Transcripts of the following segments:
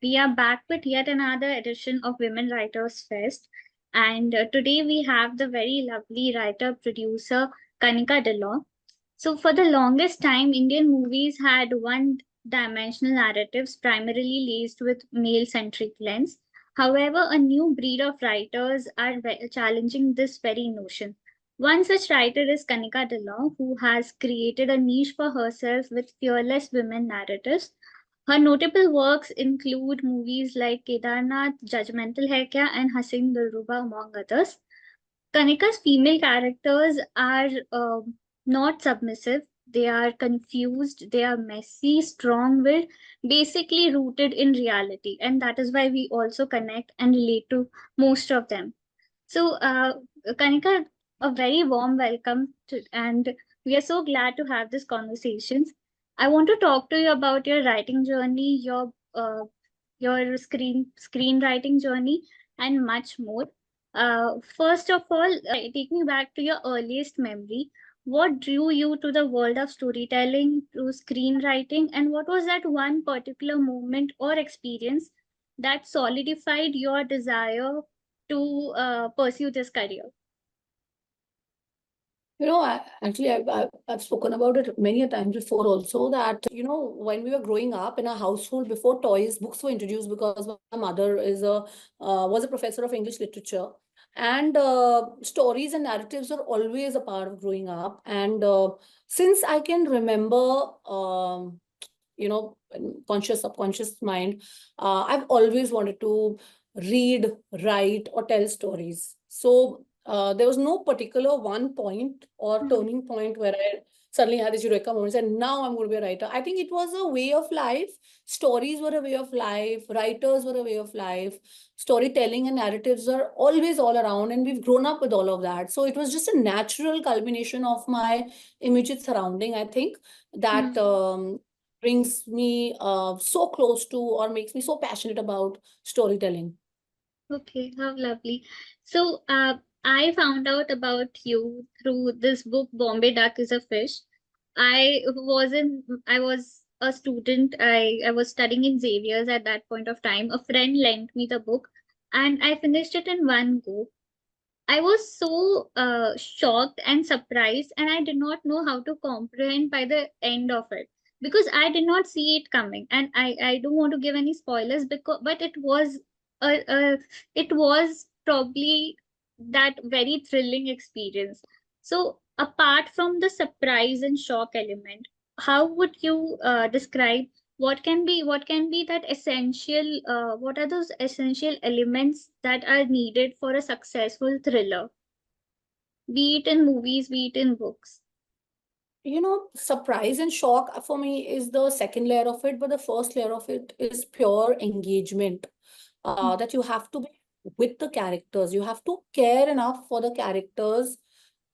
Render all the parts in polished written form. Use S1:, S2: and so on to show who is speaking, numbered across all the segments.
S1: we are back with yet another edition of Women Writers Fest. And today we have the very lovely writer producer Kanika Dhillon. So, for the longest time, Indian movies had one dimensional narratives primarily laced with male centric lens. However, a new breed of writers are challenging this very notion. One such writer is Kanika Dhillon, who has created a niche for herself with fearless women narratives. Her notable works include movies like Kedarnath, Judgementall Hai Kya, and Haseen Dillruba, among others. Kanika's female characters are not submissive. They are confused, they are messy, strong willed, basically rooted in reality. And that is why we also connect and relate to most of them. So, Kanika, a very warm welcome to, and we are so glad to have this conversation. I want to talk to you about your writing journey, your screenwriting journey, and much more. First of all, take me back to your earliest memory. What drew you to the world of storytelling, to screenwriting, and what was that one particular moment or experience that solidified your desire to pursue this career?
S2: I've spoken about it many a times before also that, when we were growing up in a household before toys, books were introduced because my mother was a professor of English literature. And stories and narratives are always a part of growing up. And since I can remember, conscious, subconscious mind, I've always wanted to read, write, or tell stories. So there was no particular one point or turning point where I suddenly had this eureka moment and now I'm going to be a writer. I think it was a way of life. Stories were a way of life. Writers were a way of life. Storytelling and narratives are always all around, and we've grown up with all of that. So it was just a natural culmination of my immediate surrounding, I think, that brings me so close to or makes me so passionate about storytelling.
S1: Okay, how lovely. So, I found out about you through this book, Bombay Duck is a Fish. I was a student. I was studying in Xavier's at that point of time. A friend lent me the book and I finished it in one go. I was so shocked and surprised, and I did not know how to comprehend by the end of it because I did not see it coming. And I don't want to give any spoilers but a it was probably that very thrilling experience. So apart from the surprise and shock element, how would you describe what can be that essential what are those essential elements that are needed for a successful thriller, be it in movies, be it in books?
S2: Surprise and shock for me is the second layer of it, but the first layer of it is pure engagement. That you have to be with the characters. You have to care enough for the characters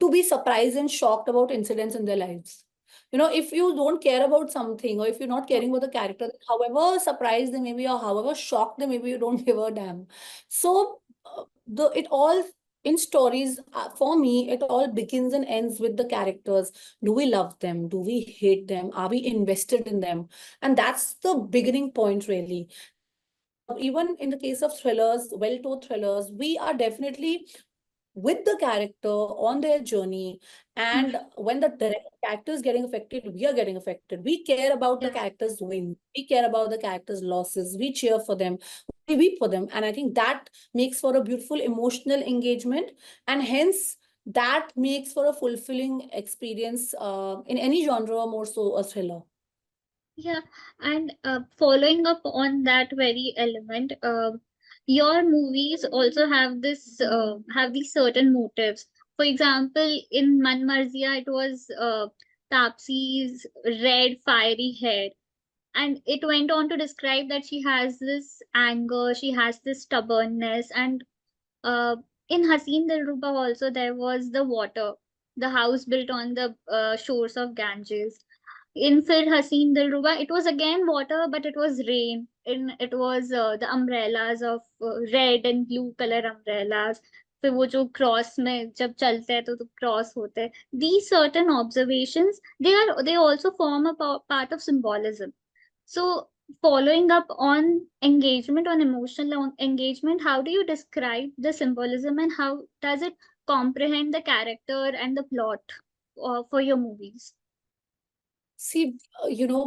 S2: to be surprised and shocked about incidents in their lives. If you don't care about something, or if you're not caring about the character, however surprised they may be or however shocked they may be, you don't give a damn. So it all in stories, for me, it all begins and ends with the characters. Do we love them? Do we hate them? Are we invested in them? And that's the beginning point, really. Even in the case of thrillers, well-told thrillers, we are definitely with the character on their journey. And when the character is getting affected, we are getting affected. We care about the characters' wins. We care about the characters' losses. We cheer for them. We weep for them. And I think that makes for a beautiful emotional engagement. And hence, that makes for a fulfilling experience in any genre, more so a thriller.
S1: Yeah, and following up on that very element, your movies also have these certain motives. For example, in Manmarziyaan, it was Tapsi's red fiery hair, and it went on to describe that she has this anger, she has this stubbornness, and in Haseen Dillruba also there was the water, the house built on the shores of Ganges. In Fir Haseen Dillruba, it was again water, but it was rain. It was the umbrellas of red and blue color umbrellas. फिर वो जो cross में जब चलते हैं तो cross होते हैं. These certain observations, they also form a part of symbolism. So following up on engagement, on emotional engagement, how do you describe the symbolism and how does it comprehend the character and the plot for your movies?
S2: See,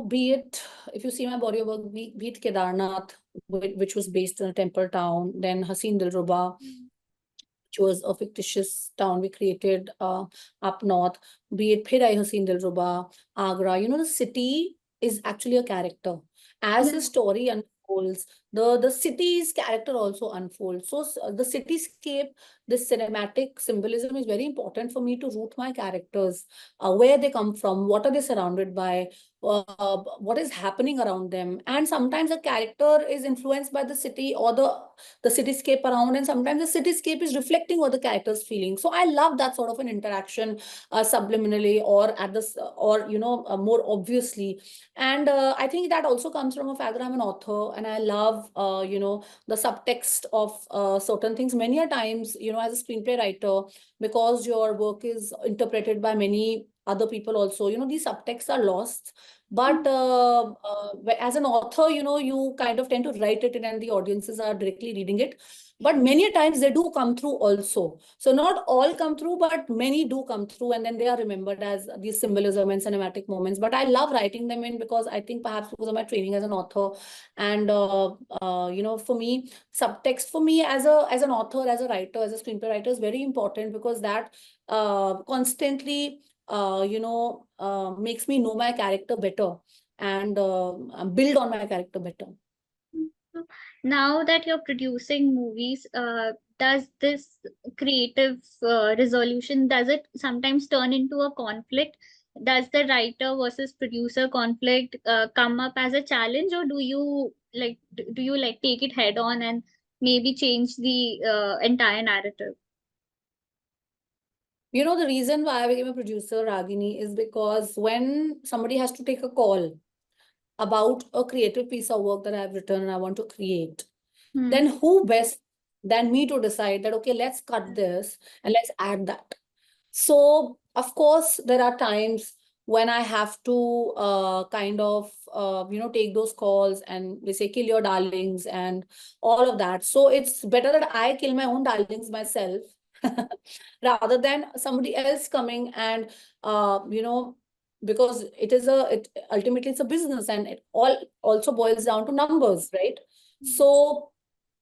S2: be it, if you see my body of work, be it Kedarnath, which was based in a temple town, then Haseen Dillruba, which was a fictitious town we created up north, be it Phirai Haseen Dillruba, Agra. The city is actually a character. As
S1: Yeah.
S2: the story unfolds, the city's character also unfolds. So the cityscape, this cinematic symbolism is very important for me to root my characters, where they come from, what are they surrounded by, what is happening around them. And sometimes a character is influenced by the city or the cityscape around, and sometimes the cityscape is reflecting what the character's feeling. So I love that sort of an interaction, subliminally or at this, or more obviously. And I think that also comes from a fact that I'm an author, and I love the subtext of certain things. Many a times, as a screenplay writer, because your work is interpreted by many other people also, these subtexts are lost. But as an author, you kind of tend to write it in, and the audiences are directly reading it. But many a times they do come through also. So not all come through, but many do come through, and then they are remembered as these symbolism and cinematic moments. But I love writing them in, because I think perhaps because of my training as an author. And for me, subtext for me as an author, as a writer, as a screenplay writer is very important, because that constantly makes me know my character better, and build on my character better.
S1: So now that you're producing movies, does this creative resolution, does it sometimes turn into a conflict? Does the writer versus producer conflict come up as a challenge, or do you like take it head on and maybe change the entire narrative?
S2: The reason why I became a producer, Ragini, is because when somebody has to take a call about a creative piece of work that I've written and I want to create,
S1: Hmm.
S2: then who best than me to decide that, okay, let's cut this and let's add that. So, of course, there are times when I have to take those calls, and they say, kill your darlings and all of that. So it's better that I kill my own darlings myself rather than somebody else coming and, because it ultimately it's a business, and it all also boils down to numbers, right? So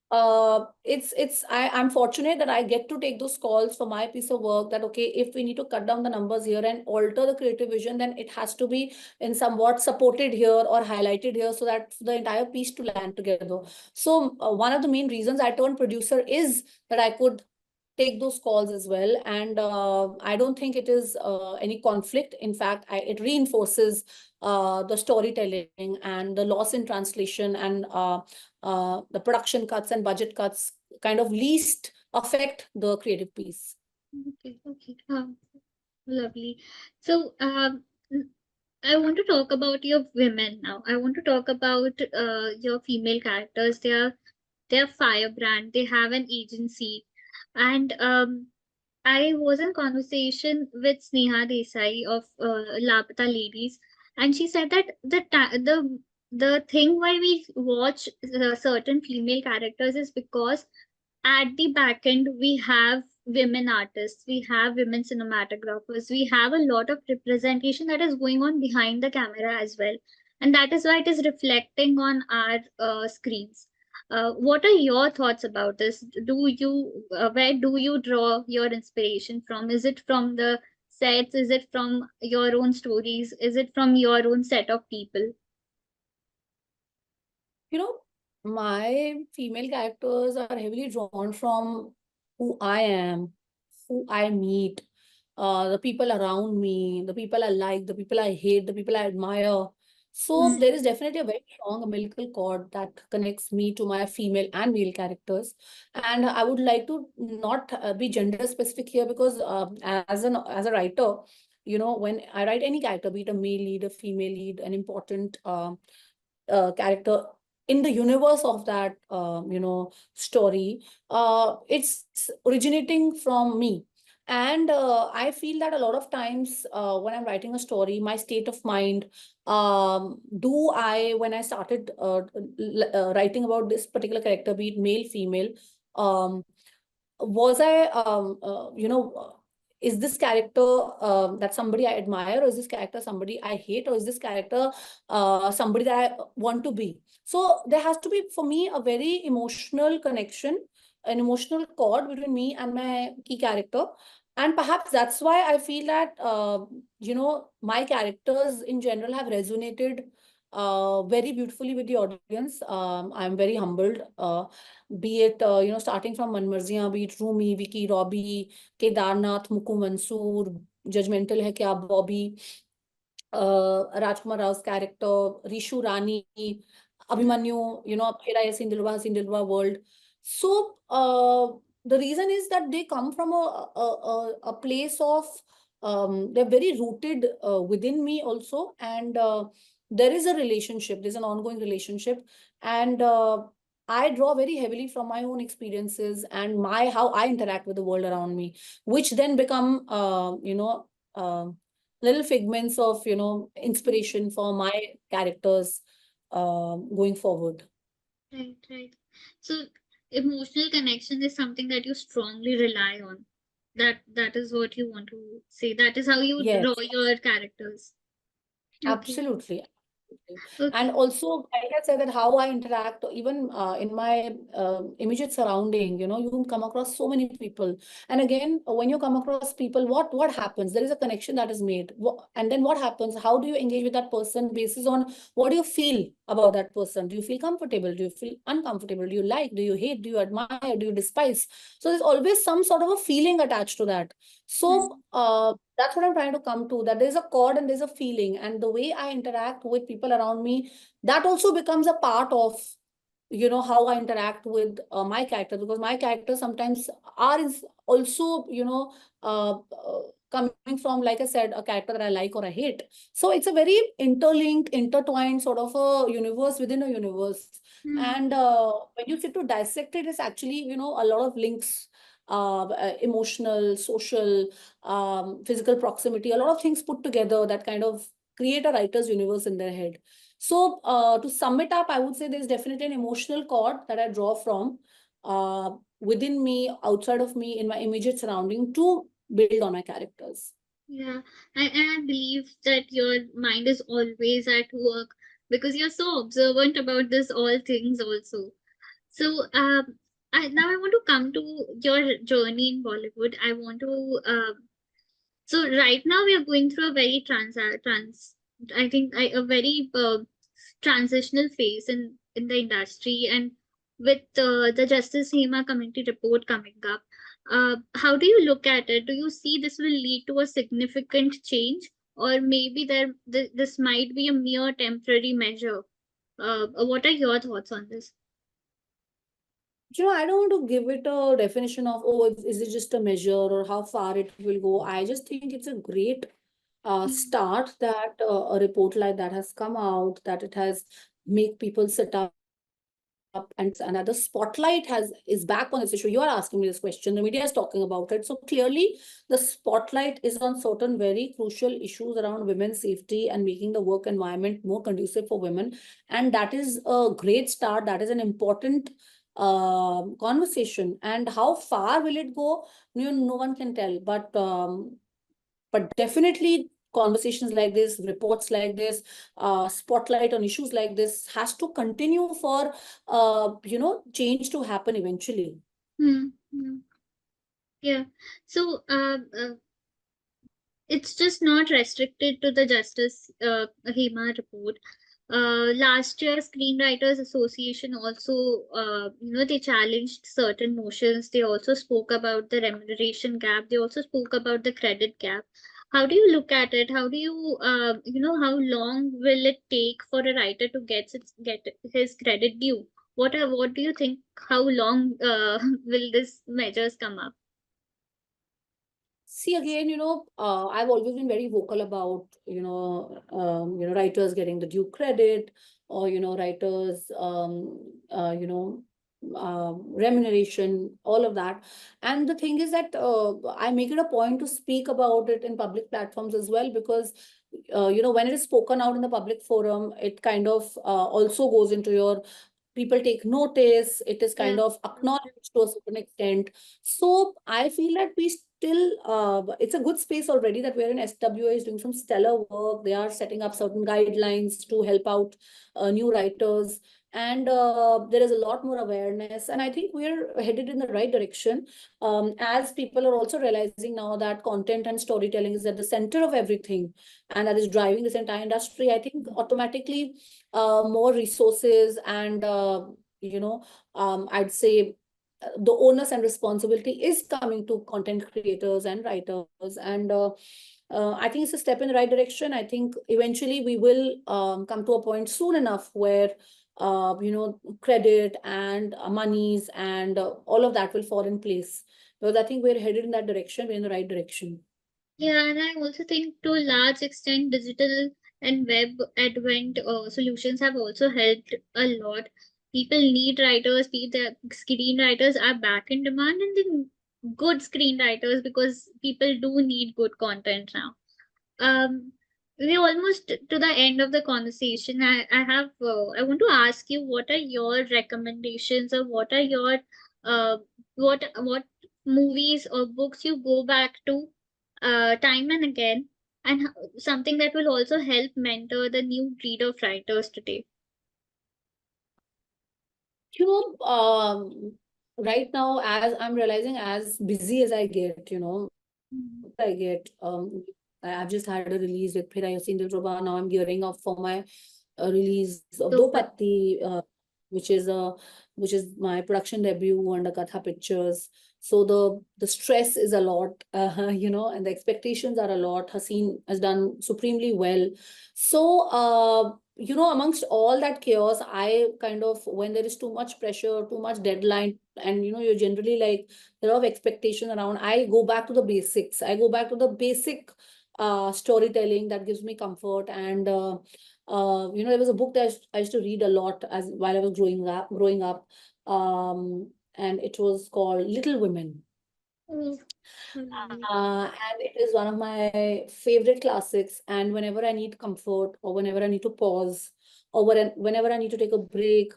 S2: I'm fortunate that I get to take those calls for my piece of work, that okay, if we need to cut down the numbers here and alter the creative vision, then it has to be in somewhat supported here or highlighted here, so that the entire piece to land together. So one of the main reasons I turned producer is that I could take those calls as well. And I don't think it is any conflict. In fact, it reinforces the storytelling, and the loss in translation, and the production cuts and budget cuts kind of least affect the creative piece.
S1: Okay, okay. Lovely. So, I want to talk about your women now. I want to talk about your female characters. They're firebrand. They have an agency, and I was in conversation with Sneha Desai of Lapata Ladies, and she said that the thing why we watch certain female characters is because at the back end we have women artists, we have women cinematographers, we have a lot of representation that is going on behind the camera as well, and that is why it is reflecting on our screens. What are your thoughts about this? Do you where do you draw your inspiration from? Is it from the sets? Is it from your own stories? Is it from your own set of people?
S2: You know, my female characters are heavily drawn from who I am, who I meet, the people around me, the people I like, the people I hate, the people I admire. So
S1: Hmm.
S2: there is definitely a very strong umbilical cord that connects me to my female and male characters. And I would like to not be gender specific here, because as a writer, when I write any character, be it a male lead, a female lead, an important character in the universe of that story, it's originating from me. And I feel that a lot of times when I'm writing a story, my state of mind when I started writing about this particular character, be it male, female, um, was I, is this character that somebody I admire, or is this character somebody I hate, or is this character somebody that I want to be? So there has to be, for me, a very emotional connection, an emotional cord between me and my key character. And perhaps that's why I feel that, my characters in general have resonated very beautifully with the audience. I'm very humbled. Be it, starting from Manmarziyaan, be it Rumi, Vicky, Robbie, Kedarnath, Muku Mansoor, Judgementall Hai Kya, Bobby, Rajkumar Rao's character, Rishu Rani, Abhimanyu, Haseen Dillruba, Haseen Dillruba world. So the reason is that they come from a place of, they're very rooted within me also. And there is a relationship, there's an ongoing relationship. And I draw very heavily from my own experiences and how I interact with the world around me, which then become, little figments of, inspiration for my characters going forward.
S1: Right, right. So emotional connection is something that you strongly rely on. That is what you want to say. That is how you
S2: Yes,
S1: draw your characters. Okay.
S2: absolutely. And
S1: Okay.
S2: also, like I said, that how I interact, even in my immediate surrounding, you come across so many people. And again, when you come across people, what happens? There is a connection that is made. And then what happens? How do you engage with that person basis on what do you feel about that person? Do you feel comfortable? Do you feel uncomfortable? Do you like? Do you hate? Do you admire? Do you despise? So there's always some sort of a feeling attached to that. So that's what I'm trying to come to, that there's a chord and there's a feeling, and the way I interact with people around me, that also becomes a part of, how I interact with my character, because my characters sometimes are is also, coming from, like I said, a character that I like or I hate. So it's a very interlinked, intertwined sort of a universe within a universe.
S1: Mm,
S2: And when you sit to dissect it, it's actually, a lot of links, emotional, social, physical proximity, a lot of things put together that kind of create a writer's universe in their head. So to sum it up, I would say there's definitely an emotional cord that I draw from within me, outside of me, in my immediate surrounding to build on my characters.
S1: yeah. And I believe that your mind is always at work because you're so observant about this all things also. So now I want to come to your journey in Bollywood. I want to so right now we are going through a very I think a very transitional phase in the industry, and with the Justice Hema Committee report coming up, how do you look at it? Do you see this will lead to a significant change, or maybe this might be a mere temporary measure? What are your thoughts on this?
S2: I don't want to give it a definition of, oh, is it just a measure or how far it will go. I just think it's a great
S1: Mm,
S2: start that a report like that has come out, that it has make people sit up and another spotlight is back on this issue. You are asking me this question. The media is talking about it. So clearly, the spotlight is on certain very crucial issues around women's safety and making the work environment more conducive for women. And that is a great start. That is an important conversation. And how far will it go? No one can tell. But definitely conversations like this, reports like this, spotlight on issues like this has to continue for, change to happen eventually.
S1: mm, mm. Yeah. So it's just not restricted to the Justice Hema report. Last year, Screenwriters Association also, they challenged certain notions. They also spoke about the remuneration gap. They also spoke about the credit gap. How do you look at it? How do you, how long will it take for a writer to get his credit due? What do you think? How long will this measures come up?
S2: See, again, I've always been very vocal about, writers getting the due credit, or, writers, remuneration, all of that. And the thing is that I make it a point to speak about it in public platforms as well, because when it is spoken out in the public forum, it kind of also goes into your, people take notice, it is kind
S1: Yeah.
S2: of acknowledged to a certain extent. So I feel that we still, it's a good space already that we're in. SWA is doing some stellar work. They are setting up certain guidelines to help out new writers. And there is a lot more awareness. And I think we're headed in the right direction. As people are also realizing now that content and storytelling is at the center of everything, and that is driving this entire industry, I think automatically more resources and, I'd say the onus and responsibility is coming to content creators and writers. And I think it's a step in the right direction. I think eventually we will come to a point soon enough where credit and monies and all of that will fall in place, because I think we're headed in that direction. We're in the right direction.
S1: Yeah, and I also think to a large extent, digital and web advent solutions have also helped a lot. People need writers, people, screenwriters are back in demand, and then good screenwriters because people do need good content now. Um, we're almost to the end of the conversation. I want to ask you, what are your recommendations, or what are your what movies or books you go back to time and again, and something that will also help mentor the new breed of writers today.
S2: you know right now, as I'm realizing, as busy as I get,
S1: Mm.
S2: I get, I've just had a release with Haseen Dillruba. Now I'm gearing up for my release of
S1: So,
S2: Do Patti, which is a which is my production debut under Katha Pictures. So the stress is a lot, and the expectations are a lot. Haseen has done supremely well. So, amongst all that chaos, I kind of, when there is too much pressure, too much deadline, and you're generally like, there are a lot of expectation around, I go back to the basics. I go back to the basic storytelling that gives me comfort. And there was a book that I used to read a lot as while I was growing up, and it was called Little Women.
S1: oh, lovely.
S2: And it is one of my favorite classics. And whenever I need comfort, or whenever I need to pause, or whenever I need to take a break,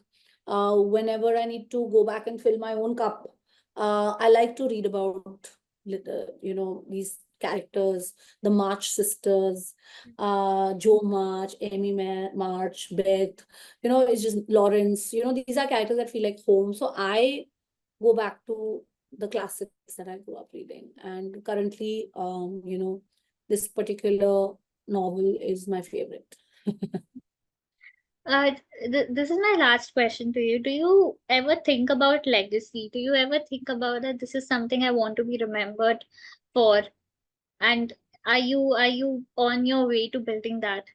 S2: whenever I need to go back and fill my own cup, I like to read about these characters, the March sisters, Jo March, Amy March, Beth. It's just Lawrence. These are characters that feel like home. So I go back to the classics that I grew up reading. And currently, this particular novel is my favorite.
S1: Uh, this is my last question to you. Do you ever think about legacy? Do you ever think about that this is something I want to be remembered for? And are you on your way to building that?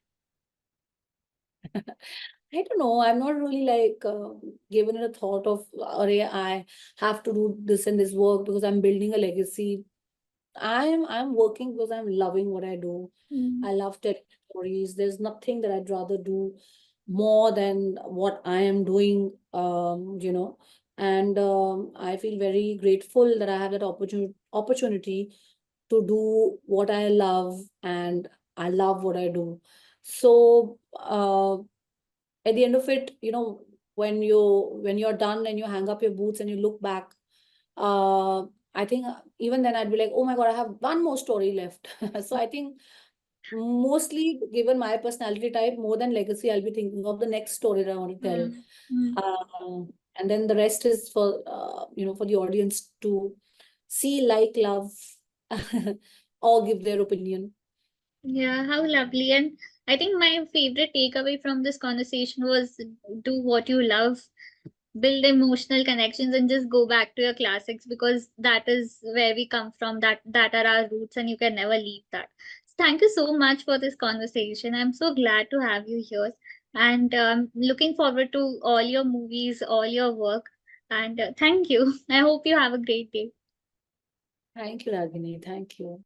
S2: I don't know. I'm not really like given it a thought of, I have to do this and this work because I'm building a legacy. I'm working because I'm loving what I do.
S1: Mm.
S2: I love telling stories. There's nothing that I'd rather do more than what I am doing. And I feel very grateful that I have that opportunity to do what I love, and I love what I do. So at the end of it, when you're done and you hang up your boots and you look back, uh, I think even then I'd be like, oh my God, I have one more story left. So I think mostly, given my personality type, more than legacy, I'll be thinking of the next story that I want to tell.
S1: Mm. Mm.
S2: And then the rest is for, for the audience to see, like, love, or give their opinion.
S1: Yeah, how lovely. And I think my favorite takeaway from this conversation was do what you love, build emotional connections, and just go back to your classics, because that is where we come from, that are our roots, and you can never leave that. So thank you so much for this conversation. I'm so glad to have you here, and looking forward to all your movies, all your work. And thank you. I hope you have a great day.
S2: Thank you, Ragini. Thank you.